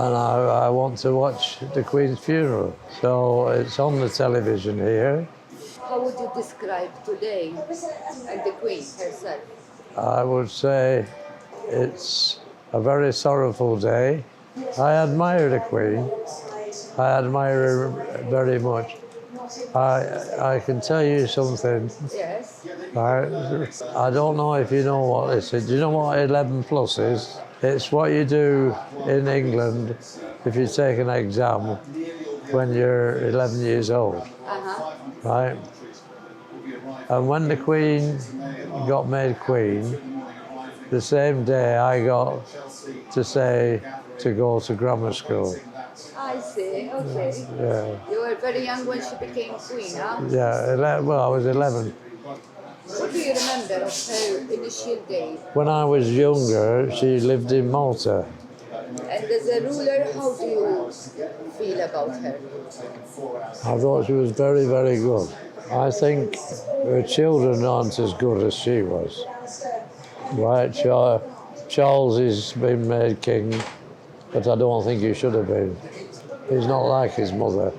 and I want to watch the Queen's funeral. So it's on the television here. How would you describe today and the Queen herself? I would say it's a very sorrowful day. I admire the Queen. I admire her very much. I can tell you something. Yes. I don't know if you know what this is. Do you know what 11 plus is? It's what you do in England if you take an exam when you're 11 years old, right? And when the Queen got made Queen, the same day I got to say to go to grammar school. I see, okay. Yeah. You were very young when she became Queen, huh? Yeah, well, I was 11. What do you remember of her initial days? When I was younger, she lived in Malta. And as a ruler, how do you feel about her? I thought she was very, very good. I think her children aren't as good as she was. Right, Charles has been made king, but I don't think he should have been. He's not like his mother.